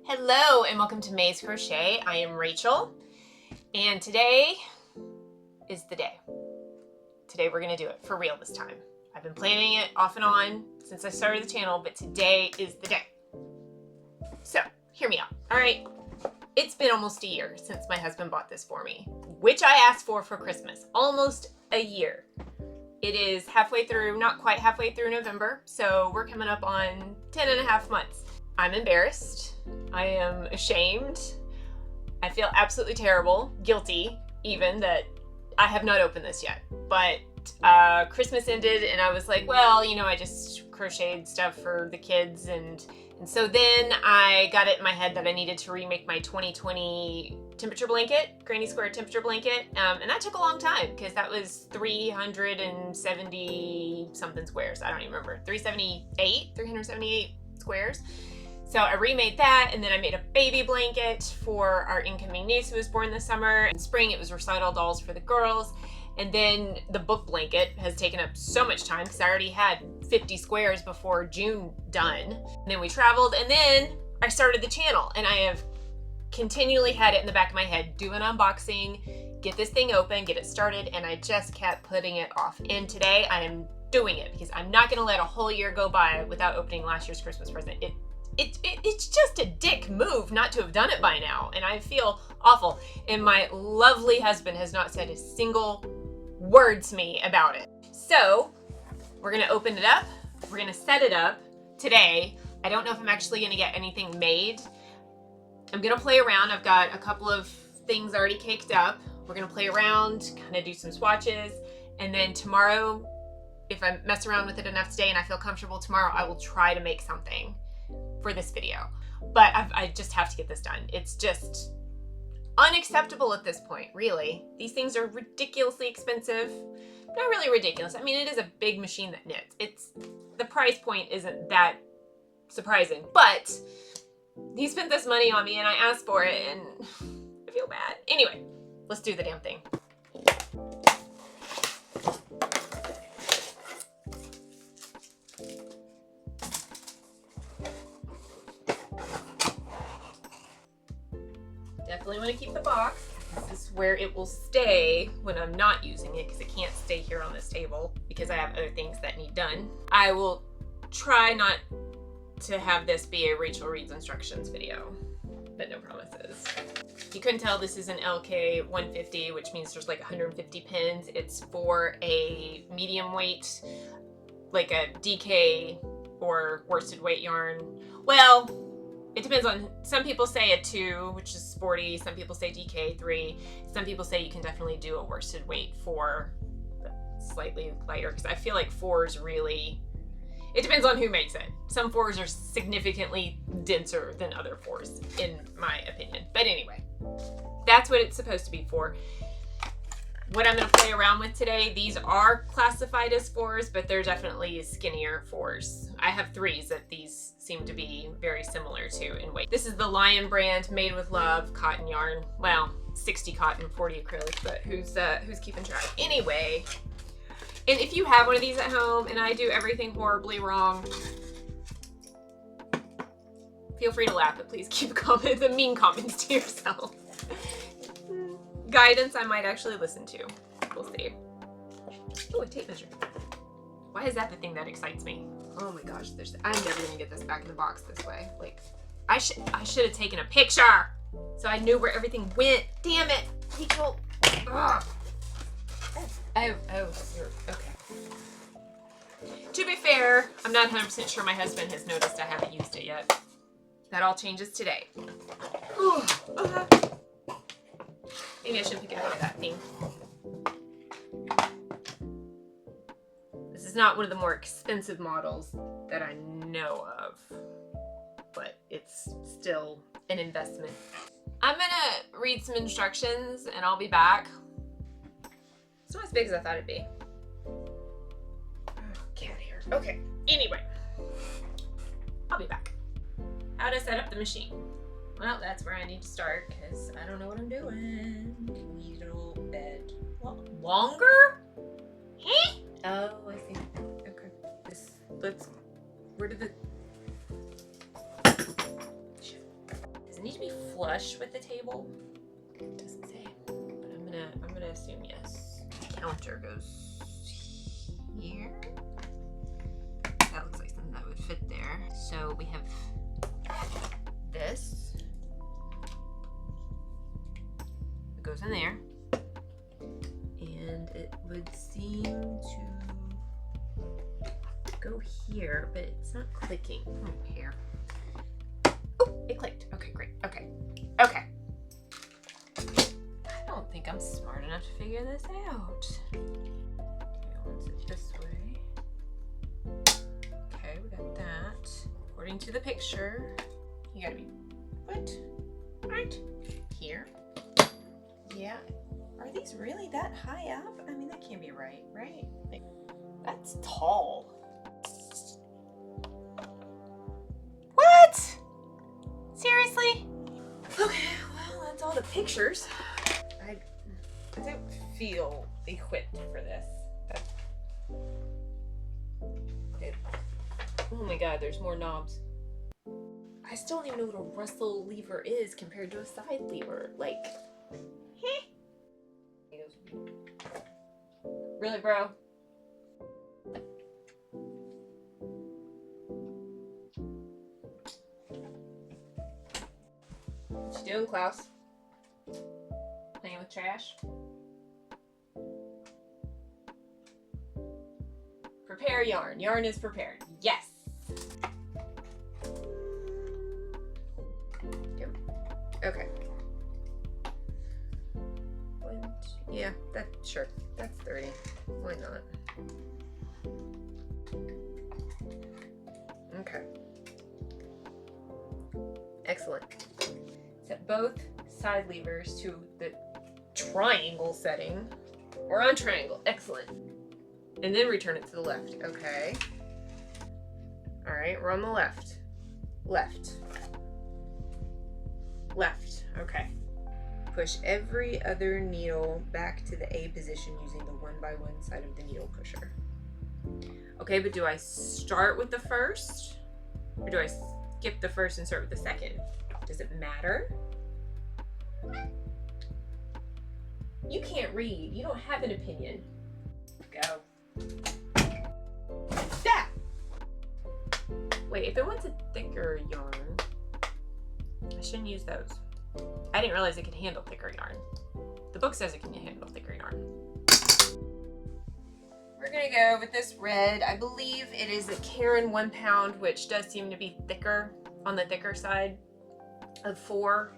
Hello and welcome to May's Crochet. I am Rachel and today is the day. Today we're going to do it for real this time. I've been planning it off and on since I started the channel, but today is the day. So hear me out. All right. It's been almost a year since my husband bought this for me, which I asked for Christmas. Almost a year. It is halfway through, not quite halfway through November, so we're coming up on 10 and a half months. I'm embarrassed. I am ashamed. I feel absolutely terrible, guilty even, that I have not opened this yet. But Christmas ended and I was like, well, you know, I just crocheted stuff for the kids and so then I got it in my head that I needed to remake my 2020 temperature blanket, granny square temperature blanket, and that took a long time because that was 370 something squares. I don't even remember, 378 squares. So I remade that, and then I made a baby blanket for our incoming niece who was born this summer. In spring, it was recital dolls for the girls. And then the book blanket has taken up so much time because I already had 50 squares before June done. And then we traveled, and then I started the channel, and I have continually had it in the back of my head, do an unboxing, get this thing open, get it started, and I just kept putting it off. And today I am doing it because I'm not gonna let a whole year go by without opening last year's Christmas present. It's just a dick move not to have done it by now, and I feel awful. And my lovely husband has not said a single word to me about it. So we're gonna open it up. We're gonna set it up today. I don't know if I'm actually gonna get anything made. I'm gonna play around. I've got a couple of things already caked up. We're gonna play around, kind of do some swatches, and then tomorrow, if I mess around with it enough today and I feel comfortable tomorrow, I will try to make something for this video. But I just have to get this done. It's just unacceptable at this point, really. These things are ridiculously expensive. Not really ridiculous. I mean, it is a big machine that knits. The price point isn't that surprising, but he spent this money on me and I asked for it and I feel bad. Anyway, let's do the damn thing. Definitely want to keep the box. This is where it will stay when I'm not using it because it can't stay here on this table because I have other things that need done. I will try not to have this be a Rachel Reads Instructions video, but no promises. If you couldn't tell, this is an LK150, which means there's like 150 pins. It's for a medium weight, like a DK or worsted weight yarn. Well, it depends on, some people say a 2, which is sporty. Some people say DK 3. Some people say you can definitely do a worsted weight 4, slightly lighter, because I feel like 4s really, it depends on who makes it. Some 4s are significantly denser than other 4s, in my opinion. But anyway, that's what it's supposed to be for. What I'm going to play around with today, these are classified as 4s, but they're definitely skinnier 4s. I have 3s that these seem to be very similar to in weight. This is the Lion brand, made with love, cotton yarn. Well, 60 cotton, 40 acrylic, but who's keeping track? Anyway, and if you have one of these at home and I do everything horribly wrong, feel free to laugh, but please keep the mean comments to yourself. Guidance I might actually listen to. We'll see. Oh, a tape measure. Why is that the thing that excites me? Oh my gosh, I'm never gonna get this back in the box this way. Like, I should have taken a picture so I knew where everything went. Damn it, Rachel. Ugh. Oh, okay. To be fair, I'm not 100% sure my husband has noticed I haven't used it yet. That all changes today. Ooh, okay. Maybe I should pick it up with that thing. This is not one of the more expensive models that I know of, but it's still an investment. I'm gonna read some instructions and I'll be back. It's not as big as I thought it'd be. Get out of here. Okay, anyway, I'll be back. How to set up the machine. Well, that's where I need to start because I don't know what I'm doing. Needle bed. Longer? Huh? Oh, I see. Okay. Where did the... Shit. need to be flush with the table. It doesn't say, but I'm gonna assume yes. Counter goes here. That looks like something that would fit there. So we have this. It goes in there. And it would seem to go here, but it's not clicking. Here. Oh, it clicked. Okay, great. Okay. Okay. I don't think I'm smart enough to figure this out. Okay, once it's this way. Okay, we got that. According to the picture, you gotta be put right here. Yeah. Are these really that high up? I mean, that can't be right, right? Like, that's tall. What? Seriously? Okay, well, that's all the pictures. I don't feel equipped for this. Oh my god, there's more knobs. I still don't even know what a Russell lever is compared to a side lever. Like, really, bro? What you doing, Klaus? Playing with trash? Prepare yarn. Yarn is prepared. Yes! Yep. Okay. Yeah, sure. That's 30. Why not? Okay. Excellent. Set both side levers to the triangle setting. We're on triangle. Excellent. And then return it to the left. Okay. All right, we're on the left. Left. Left. Okay. Push every other needle back to the A position using the 1x1 side of the needle pusher. Okay, but do I start with the first? Or do I skip the first and start with the second? Does it matter? You can't read. You don't have an opinion. Go. That! Wait, if it wants a thicker yarn, I shouldn't use those. I didn't realize it could handle thicker yarn. The book says it can handle thicker yarn. We're gonna go with this red. I believe it is a Karen 1 pound, which does seem to be thicker, on the thicker side of 4.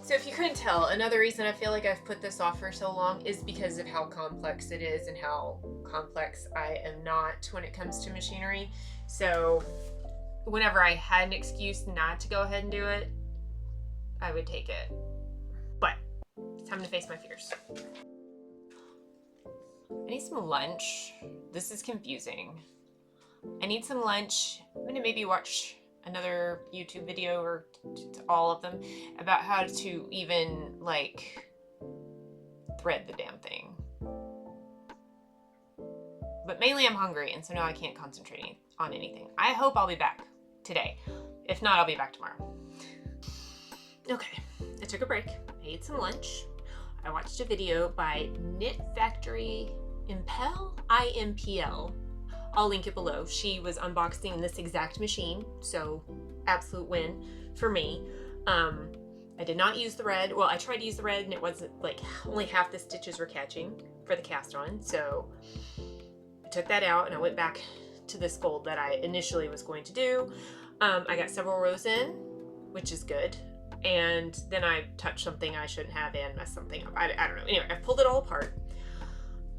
So if you couldn't tell, another reason I feel like I've put this off for so long is because of how complex it is and how complex I am not when it comes to machinery. So whenever I had an excuse not to go ahead and do it, I would take it. But it's time to face my fears. I need some lunch. This is confusing. I need some lunch. I'm gonna maybe watch another YouTube video or all of them about how to even like thread the damn thing. But mainly I'm hungry, and so now I can't concentrate on anything. I hope I'll be back today. If not, I'll be back tomorrow. Okay, I took a break. I ate some lunch. I watched a video by Knit Factory Impel, IMPL. I'll link it below. She was unboxing this exact machine, so absolute win for me. I did not use the red. Well, I tried to use the red and it wasn't like only half the stitches were catching for the cast on. So I took that out and I went back to this fold that I initially was going to do. I got several rows in, which is good. And then I touched something I shouldn't have and messed something up. I don't know. Anyway, I pulled it all apart.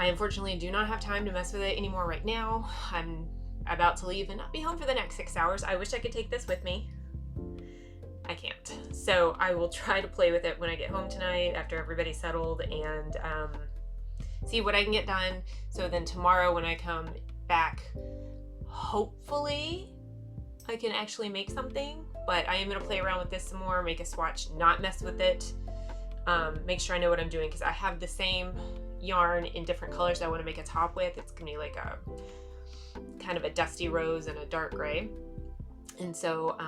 I unfortunately do not have time to mess with it anymore right now. I'm about to leave and not be home for the next 6 hours. I wish I could take this with me. I can't. So I will try to play with it when I get home tonight after everybody's settled and see what I can get done. So then tomorrow when I come back, hopefully I can actually make something. But I am going to play around with this some more, make a swatch, not mess with it. Make sure I know what I'm doing because I have the same yarn in different colors I want to make a top with. It's going to be like a kind of a dusty rose and a dark gray. And so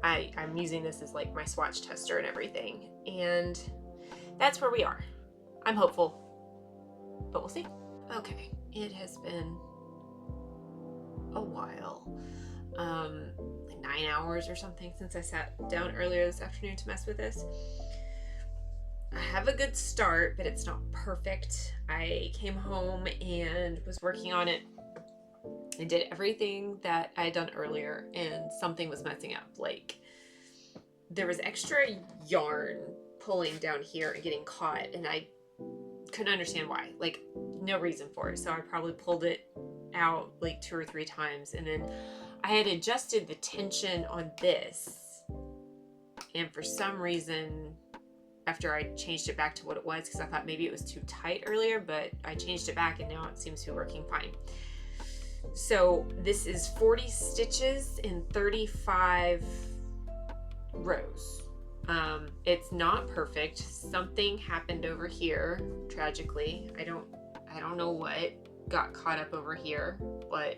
I'm using this as like my swatch tester and everything. And that's where we are. I'm hopeful, but we'll see. Okay, it has been a while, like 9 hours or something since I sat down earlier this afternoon to mess with this. I have a good start, but it's not perfect. I came home and was working on it. I did everything that I had done earlier, and something was messing up. Like, there was extra yarn pulling down here and getting caught, and I couldn't understand why. Like, no reason for it. So I probably pulled it out like 2 or 3 times, and then I had adjusted the tension on this, and for some reason, after I changed it back to what it was, because I thought maybe it was too tight earlier, but I changed it back and now it seems to be working fine. So this is 40 stitches in 35 rows. It's not perfect. Something happened over here, tragically. I don't know what got caught up over here, but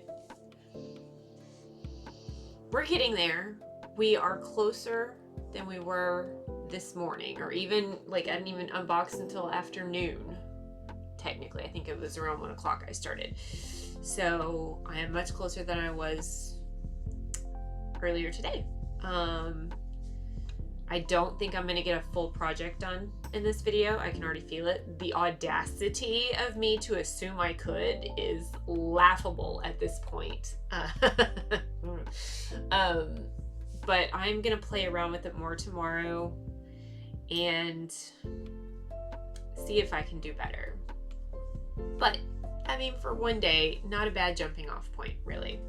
we're getting there. We are closer than we were this morning, or even like I didn't even unbox until afternoon. Technically, I think it was around 1 o'clock I started. So I am much closer than I was earlier today. I don't think I'm gonna get a full project done in this video. I can already feel it. The audacity of me to assume I could is laughable at this point. But I'm gonna play around with it more tomorrow and see if I can do better. But I mean, for one day, not a bad jumping off point, really.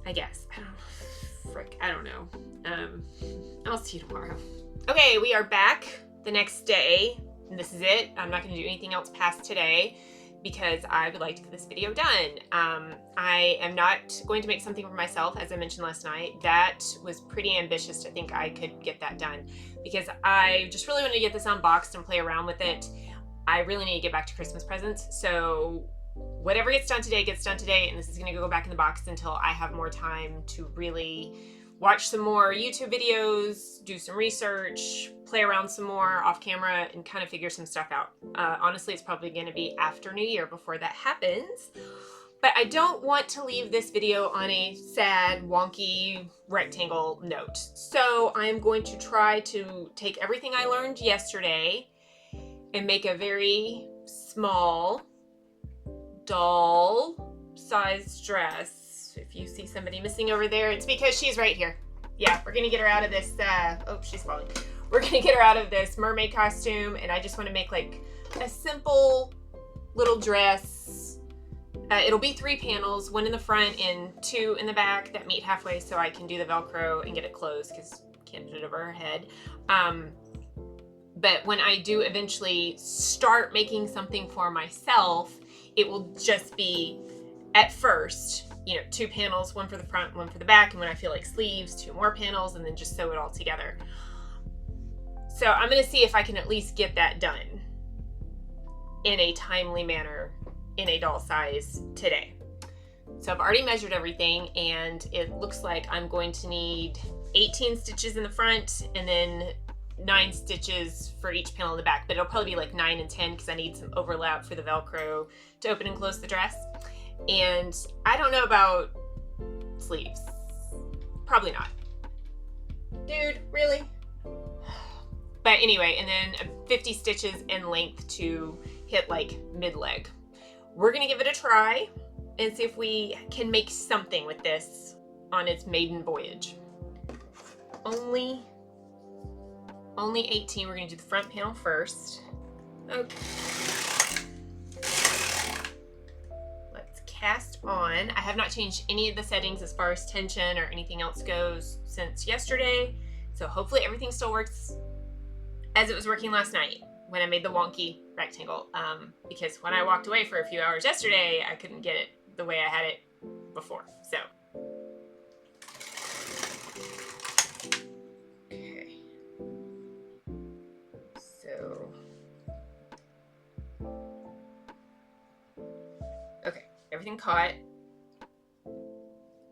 I guess. I don't know. I'll see you tomorrow. Okay, we are back the next day, and this is it. I'm not going to do anything else past today because I would like to get this video done. I am not going to make something for myself, as I mentioned last night. That was pretty ambitious to think I could get that done because I just really wanted to get this unboxed and play around with it. I really need to get back to Christmas presents, so whatever gets done today, and this is going to go back in the box until I have more time to really watch some more YouTube videos, do some research, play around some more off camera, and kind of figure some stuff out. Honestly, it's probably going to be after New Year before that happens, but I don't want to leave this video on a sad, wonky rectangle note. So I'm going to try to take everything I learned yesterday and make a very small doll size dress. If you see somebody missing over there, it's because she's right here. Yeah, we're gonna get her out of this, oh, she's falling. We're gonna get her out of this mermaid costume, and I just wanna make like a simple little dress. It'll be 3 panels, 1 in the front and 2 in the back that meet halfway so I can do the Velcro and get it closed because I can't do it over her head. But when I do eventually start making something for myself, it will just be, at first, you know, 2 panels, 1 for the front, 1 for the back, and when I feel like sleeves, 2 more panels, and then just sew it all together. So I'm gonna see if I can at least get that done in a timely manner in a doll size today. So I've already measured everything, and it looks like I'm going to need 18 stitches in the front, and then 9 stitches for each panel in the back, but it'll probably be like 9 and 10 because I need some overlap for the Velcro to open and close the dress. And I don't know about sleeves. Probably not. Dude, really? But anyway, and then 50 stitches in length to hit like mid-leg. We're gonna give it a try and see if we can make something with this on its maiden voyage. Only 18. We're gonna do the front panel first. Okay. Let's cast on. I have not changed any of the settings as far as tension or anything else goes since yesterday. So hopefully everything still works as it was working last night when I made the wonky rectangle. Because when I walked away for a few hours yesterday, I couldn't get it the way I had it before. So. Okay, everything caught.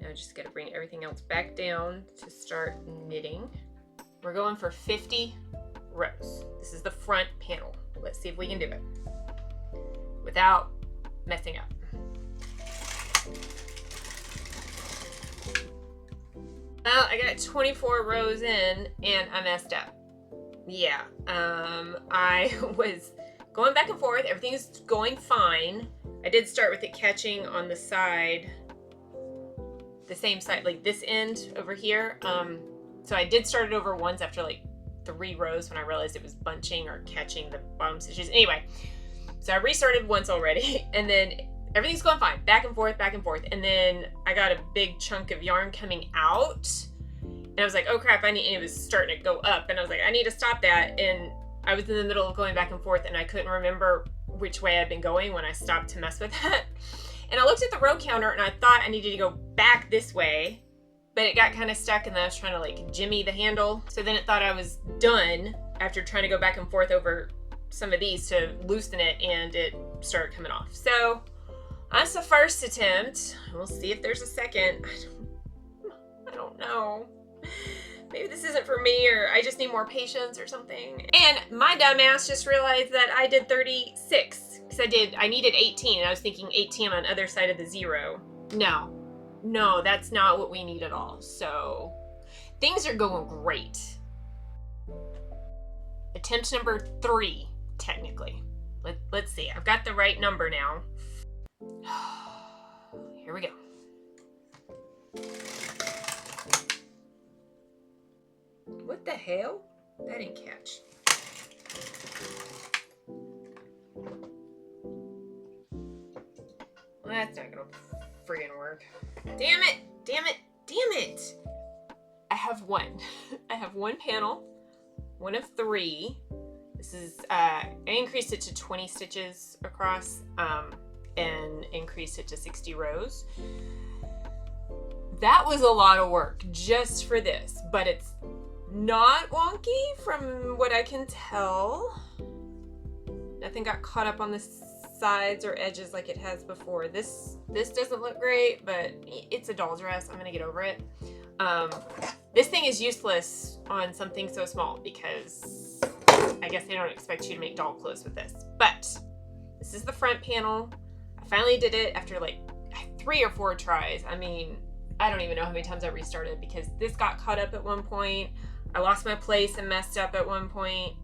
Now just gotta bring everything else back down to start knitting. We're going for 50 rows. This is the front panel. Let's see if we can do it without messing up. Well, I got 24 rows in and I messed up. Yeah, I was going back and forth. Everything's going fine. I did start with it catching on the side, the same side, like this end over here. So I did start it over once after like 3 rows when I realized it was bunching or catching the bottom stitches. Anyway, so I restarted once already, and then everything's going fine, back and forth, and then I got a big chunk of yarn coming out, and I was like, oh crap, and it was starting to go up, and I was like, I need to stop that, and I was in the middle of going back and forth, and I couldn't remember which way I'd been going when I stopped to mess with that. And I looked at the row counter, and I thought I needed to go back this way, but it got kind of stuck, and then I was trying to like jimmy the handle. So then it thought I was done after trying to go back and forth over some of these to loosen it, and it started coming off. So that's the first attempt. We'll see if there's a second. I don't know. Maybe this isn't for me, or I just need more patience or something. And my dumbass just realized that I did 36, because I needed 18, and I was thinking 18 on the other side of the 0. No, that's not what we need at all. So things are going great. Attempt number 3, technically. Let's see. I've got the right number now. Here we go. What the hell? That didn't catch. Well, that's not gonna friggin' work. Damn it! I have one. I have one panel, one of 3. This is, I increased it to 20 stitches across, and increased it to 60 rows. That was a lot of work just for this, but it's not wonky from what I can tell. Nothing got caught up on the sides or edges like it has before. This doesn't look great, but it's a doll dress. I'm gonna get over it. This thing is useless on something so small because I guess they don't expect you to make doll clothes with this. But this is the front panel. I finally did it after like 3 or 4 tries. I mean, I don't even know how many times I restarted because this got caught up at one point. I lost my place and messed up at one point.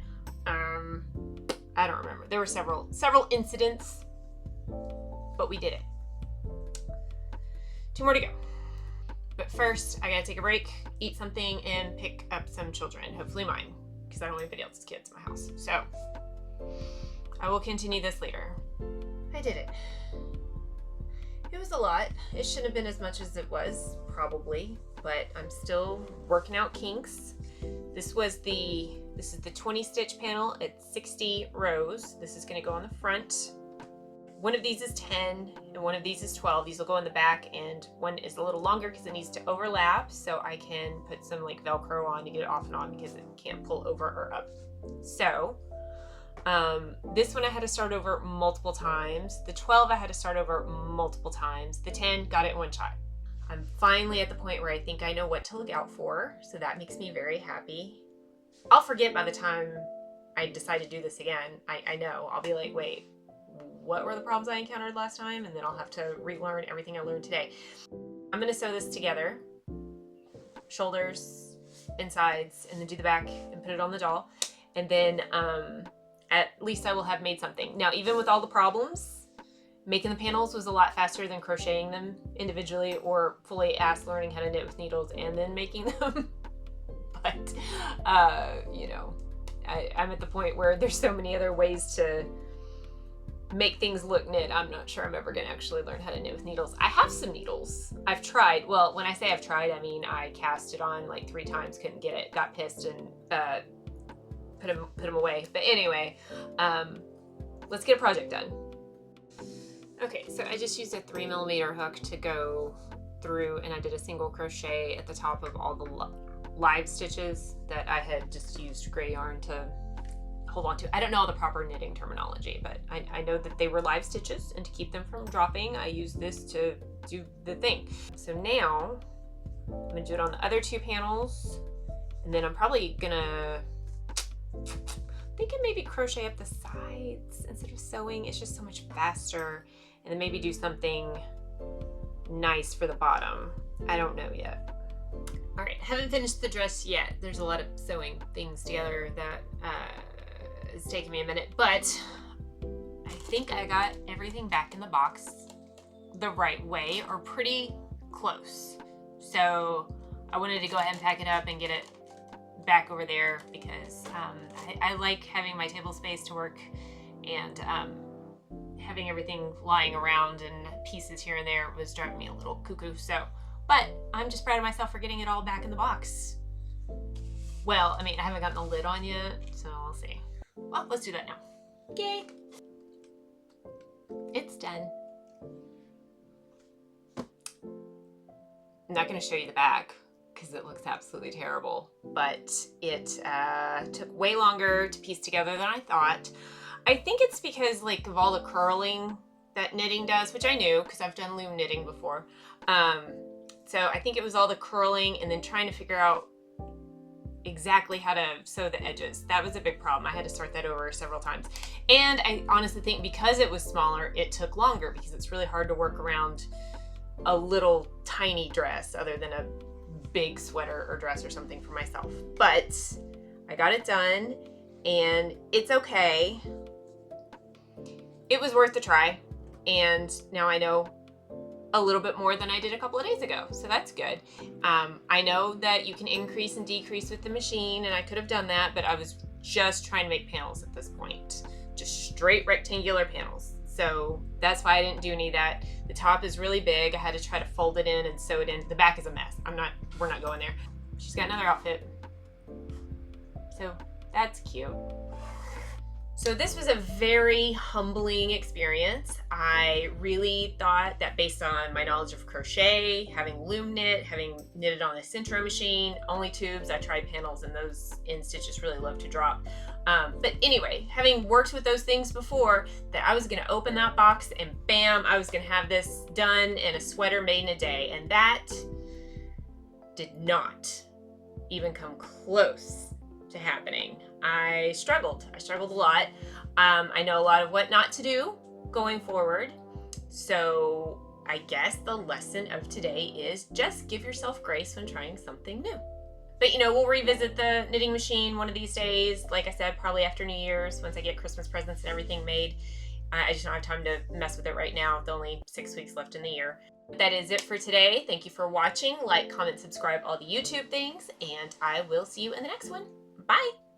I don't remember. There were several incidents, but we did it. 2 more to go. But first, I gotta take a break, eat something, and pick up some children, hopefully mine, because I don't want anybody else's kids in my house. So I will continue this later. I did it. It was a lot. It shouldn't have been as much as it was, probably, but I'm still working out kinks. This is the 20 stitch panel at 60 rows. This is gonna go on the front. One of these is 10 and one of these is 12. These will go in the back, and one is a little longer because it needs to overlap, so I can put some like Velcro on to get it off and on because it can't pull over or up. So this one I had to start over multiple times. The 12 I had to start over multiple times. The 10 got it in one shot. I'm finally at the point where I think I know what to look out for, so that makes me very happy. I'll forget by the time I decide to do this again. I know. I'll be like, wait, what were the problems I encountered last time? And then I'll have to relearn everything I learned today. I'm gonna sew this together, shoulders and sides, and then do the back and put it on the doll. And then at least I will have made something. Now, even with all the problems, making the panels was a lot faster than crocheting them individually or fully learning how to knit with needles and then making them. But, you know, I'm at the point where there's so many other ways to make things look knit. I'm not sure I'm ever going to actually learn how to knit with needles. I have some needles. I've tried. Well, when I say I've tried, I mean I cast it on like 3 times, couldn't get it, got pissed and put them away. But anyway, let's get a project done. Okay, so I just used a 3mm hook to go through, and I did a single crochet at the top of all the live stitches that I had just used gray yarn to hold on to. I don't know the proper knitting terminology, but I know that they were live stitches, and to keep them from dropping, I used this to do the thing. So now I'm gonna do it on the other 2 panels, and then I'm probably gonna think of maybe crochet up the sides instead of sewing. It's just so much faster. And then maybe do something nice for the bottom. I don't know yet. All right, haven't finished the dress yet. There's a lot of sewing things together that is taking me a minute, but I think I got everything back in the box the right way, or pretty close. So I wanted to go ahead and pack it up and get it back over there because I like having my table space to work, and having everything lying around and pieces here and there was driving me a little cuckoo. So, but I'm just proud of myself for getting it all back in the box. Well, I mean, I haven't gotten the lid on yet, so we'll see. Well, let's do that now. Yay! It's done. I'm not going to show you the back because it looks absolutely terrible, but it took way longer to piece together than I thought. I think it's because like of all the curling that knitting does, which I knew because I've done loom knitting before. So I think it was all the curling and then trying to figure out exactly how to sew the edges. That was a big problem. I had to start that over several times. And I honestly think because it was smaller, it took longer because it's really hard to work around a little tiny dress other than a big sweater or dress or something for myself. But I got it done and it's okay. It was worth the try, and now I know a little bit more than I did a couple of days ago, so that's good. I know that you can increase and decrease with the machine, and I could have done that, but I was just trying to make panels at this point, just straight rectangular panels. So that's why I didn't do any of that. The top is really big. I had to try to fold it in and sew it in. The back is a mess. We're not going there. She's got another outfit. So that's cute. So this was a very humbling experience. I really thought that based on my knowledge of crochet, having loom knit, having knitted on a Centro machine, only tubes, I tried panels and those in stitches really love to drop. But anyway, having worked with those things before, that I was gonna open that box and bam, I was gonna have this done and a sweater made in a day. And that did not even come close to happening. I struggled a lot. I know a lot of what not to do going forward. So I guess the lesson of today is just give yourself grace when trying something new. But you know, we'll revisit the knitting machine one of these days. Like I said, probably after New Year's, once I get Christmas presents and everything made. I just don't have time to mess with it right now. With only 6 weeks left in the year. That is it for today. Thank you for watching. Like, comment, subscribe, all the YouTube things, and I will see you in the next one. Bye!